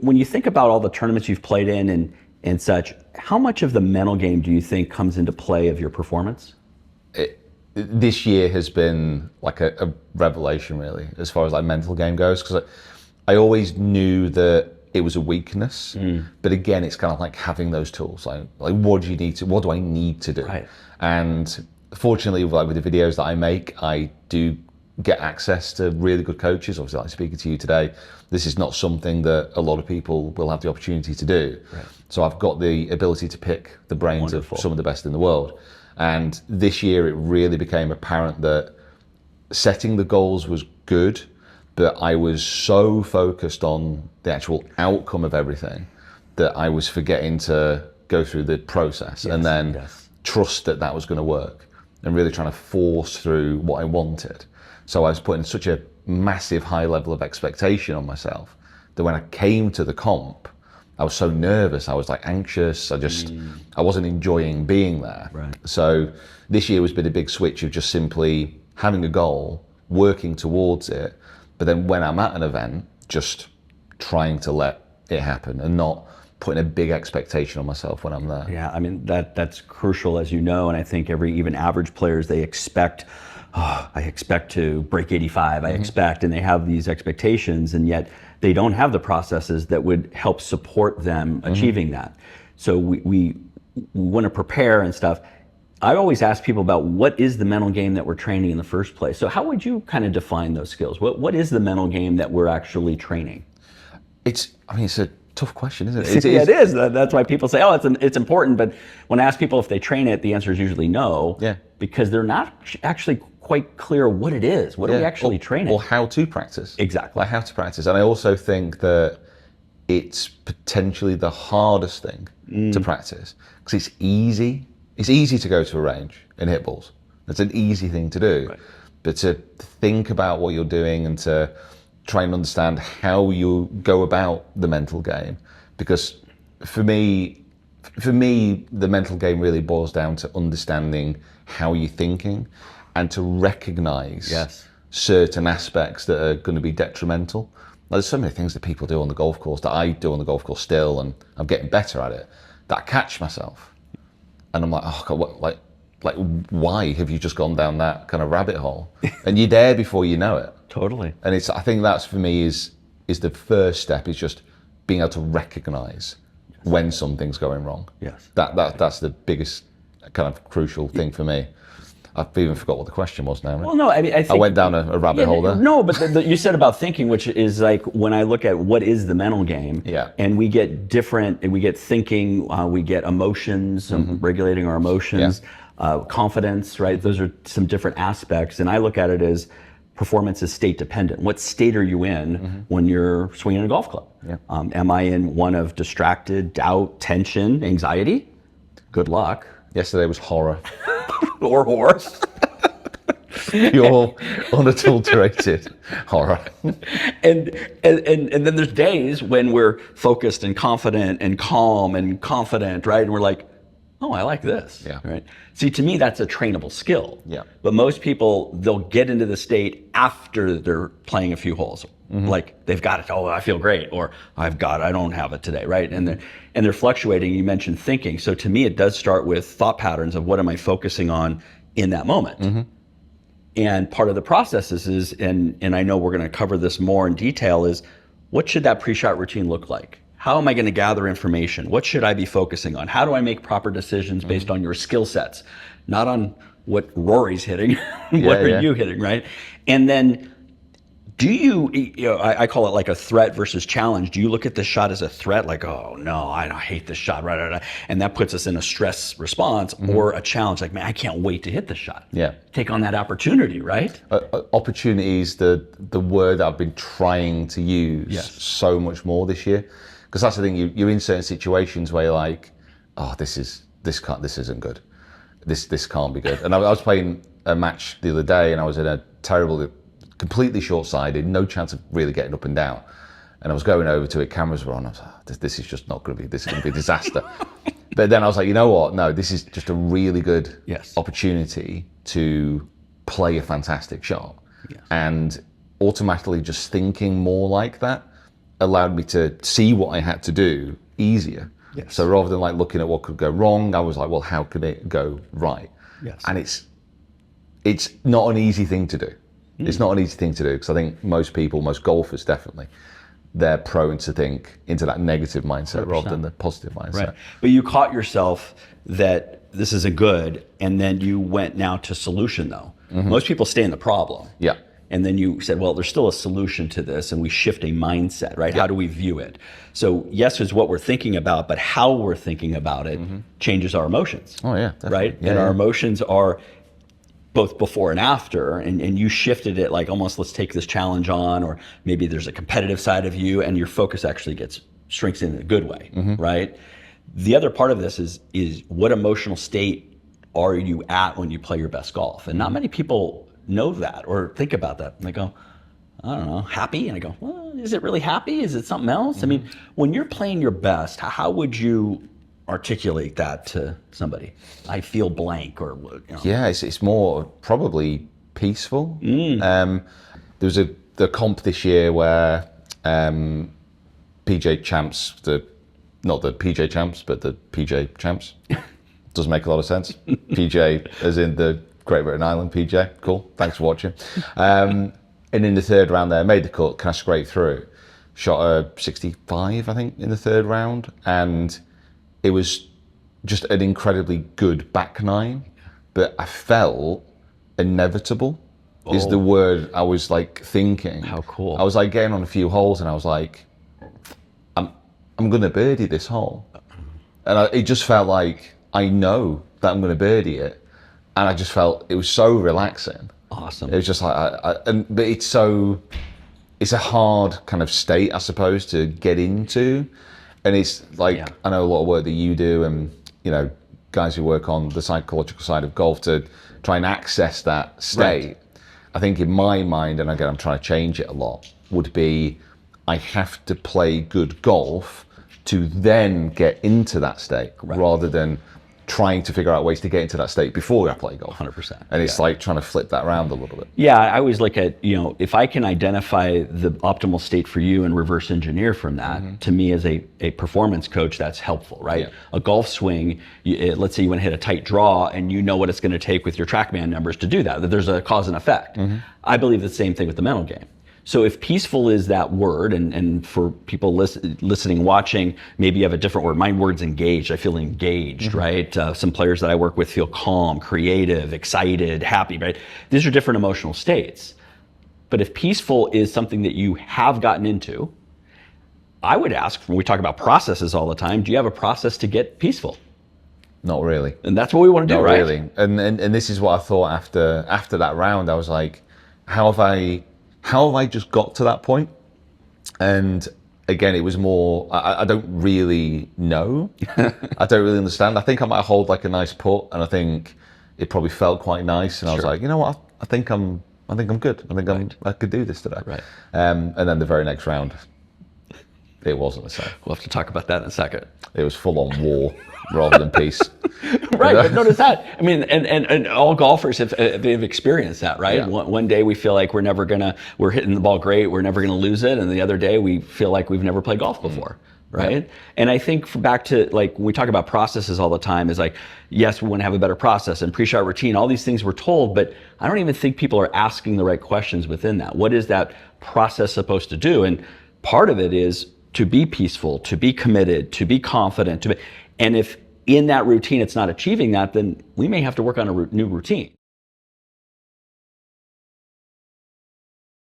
When you think about all the tournaments you've played in and such, how much of the mental game do you think comes into play of your performance? This year has been like a revelation, really, as far as like mental game goes, because I always knew that it was a weakness, but again, it's kind of like having those tools. Like what do I need to do? Right. And fortunately, with the videos that I make, I do get access to really good coaches. Obviously, like speaking to you today, this is not something that a lot of people will have the opportunity to do. Right. So I've got the ability to pick the brains Wonderful. of some of the best in the world. And this year, it really became apparent that setting the goals was good, but I was so focused on the actual outcome of everything that I was forgetting to go through the process and then trust that that was going to work, and really trying to force through what I wanted. So I was putting such a massive high level of expectation on myself that when I came to the comp, I was so nervous, I was like anxious, I wasn't enjoying being there. Right. So this year has been a big switch of just simply having a goal, working towards it, but then when I'm at an event, just trying to let it happen and not putting a big expectation on myself when I'm there. Yeah, I mean, that's crucial, as you know, and I think even average players, they expect, I expect to break 85, I expect, and they have these expectations, and yet they don't have the processes that would help support them achieving that. So we want to prepare and stuff. I always ask people about what is the mental game that we're training in the first place. So how would you kind of define those skills? What is the mental game that we're actually training? It's a tough question, isn't it? Yeah, it is. That's why people say, oh, it's important. But when I ask people if they train it, the answer is usually no. Yeah. Because they're not actually quite clear what it is. What are we actually training? Or how to practice. Exactly. Like how to practice. And I also think that it's potentially the hardest thing to practice, because it's easy. It's easy to go to a range and hit balls. It's an easy thing to do. Right. But to think about what you're doing and to try and understand how you go about the mental game, because for me, the mental game really boils down to understanding how you're thinking and to recognize certain aspects that are going to be detrimental. There's so many things that people do on the golf course that I do on the golf course still, and I'm getting better at it, that I catch myself. And I'm like, oh God, like why have you just gone down that kind of rabbit hole? And you're there before you know it. Totally. And I think that's for me is the first step, is just being able to recognize when something's going wrong. Yes. That's the biggest kind of crucial thing for me. I've even forgot what the question was now. Right? Well, no, I mean, I think... I went down a rabbit hole there. No, but you said about thinking, which is like when I look at what is the mental game, and we get thinking, we get emotions, regulating our emotions, confidence, right? Those are some different aspects. And I look at it as performance is state dependent. What state are you in when you're swinging a golf club? Yeah. Am I in one of distracted, doubt, tension, anxiety? Good luck. Yesterday was horror. Or horse. Pure, unadulterated horror. And then there's days when we're focused and confident and calm and confident, right? And we're like, oh, I like this. Yeah. Right. See, to me, that's a trainable skill. Yeah. But most people, they'll get into the state after they're playing a few holes. Like they've got it. Oh, I feel great. Or I don't have it today. Right. And they're fluctuating. You mentioned thinking. So to me, it does start with thought patterns of what am I focusing on in that moment. And part of the process is, and I know we're going to cover this more in detail, is what should that pre-shot routine look like? How am I going to gather information? What should I be focusing on? How do I make proper decisions based on your skill sets? Not on what Rory's hitting, what are you hitting, right? And then do you I call it like a threat versus challenge. Do you look at this shot as a threat, like, oh no, I hate this shot, right? And that puts us in a stress response, or a challenge, like, man, I can't wait to hit this shot. Yeah. Take on that opportunity, right? Opportunity is the word that I've been trying to use so much more this year. Because that's the thing, you're in certain situations where you're like, oh, this isn't good. This can't be good. And I was playing a match the other day, and I was in a terrible, completely short-sided, no chance of really getting up and down. And I was going over to it, cameras were on, I was like, this is just not going to be, this is going to be a disaster. But then I was like, you know what? No, this is just a really good opportunity to play a fantastic shot. And automatically just thinking more like that allowed me to see what I had to do easier. Yes. So rather than like looking at what could go wrong, I was like, well, how can it go right? Yes. And it's not an easy thing to do. It's not an easy thing to do, because I think most people, most golfers definitely, they're prone to think into that negative mindset 100%. rather than the positive mindset. Right. But you caught yourself that this isn't good, and then you went now to solution though. Most people stay in the problem. Yeah. And then you said, well, there's still a solution to this, and we shift a mindset, right? How do we view it? So yes, it's what we're thinking about, but how we're thinking about it changes our emotions. Oh yeah, definitely. Right? Yeah, and yeah. our emotions are both before and after, and you shifted it like almost, let's take this challenge on, or maybe there's a competitive side of you, and your focus actually gets shrinks in a good way, right? The other part of this is what emotional state are you at when you play your best golf? And not many people know that or think about that. And they go, I don't know, happy? And I go, well, is it really happy? Is it something else? I mean, when you're playing your best, how would you articulate that to somebody? I feel blank, or Yeah, it's more probably peaceful. There was the comp this year where PJ Champs, not the PJ Champs, but the PJ Champs. Doesn't make a lot of sense. PJ as in the Great Britain Island PJ. Cool, thanks for watching. And in the third round there, made the cut, kind of scraped through. Shot a 65, I think, in the third round. And it was just an incredibly good back nine, but I felt inevitable is the word I was like thinking. How cool. I was like getting on a few holes and I was like, I'm going to birdie this hole. And it just felt like I know that I'm going to birdie it. And I just felt it was so relaxing. Awesome. It was just like, but it's a hard kind of state, I suppose, to get into. And it's like, I know a lot of work that you do, and, you know, guys who work on the psychological side of golf to try and access that state. Right. I think in my mind, and again, I'm trying to change it a lot, would be I have to play good golf to then get into that state, rather than trying to figure out ways to get into that state before I play golf. 100%. And it's like trying to flip that around a little bit. Yeah, I always look at, if I can identify the optimal state for you and reverse engineer from that, to me as a performance coach, that's helpful, right? Yeah. A golf swing, let's say you want to hit a tight draw and you know what it's going to take with your TrackMan numbers to do that there's a cause and effect. I believe the same thing with the mental game. So if peaceful is that word, and for people listening, watching, maybe you have a different word. My word's engaged. I feel engaged, right? Some players that I work with feel calm, creative, excited, happy, right? These are different emotional states. But if peaceful is something that you have gotten into, I would ask, when we talk about processes all the time, do you have a process to get peaceful? Not really. And that's what we want to do, Not right? Not really. And this is what I thought after that round. I was like, how have I just got to that point? And again, it was more, I don't really know. I don't really understand. I think I might hold like a nice putt, and I think it probably felt quite nice. And I was like, you know what? I think I'm good. I think I could do this today. Right. And then the very next round, it wasn't the same. We'll have to talk about that in a second. It was full on war rather than peace. Right, but notice that. I mean, and all golfers have experienced that, right? Yeah. One day we feel like we're hitting the ball great, we're never gonna lose it, and the other day we feel like we've never played golf before, right? Yeah. And I think back to like when we talk about processes all the time, is like, yes, we want to have a better process and pre-shot routine, all these things we're told, but I don't even think people are asking the right questions within that. What is that process supposed to do? And part of it is to be peaceful, to be committed, to be confident, and if in that routine it's not achieving that, then we may have to work on a new routine.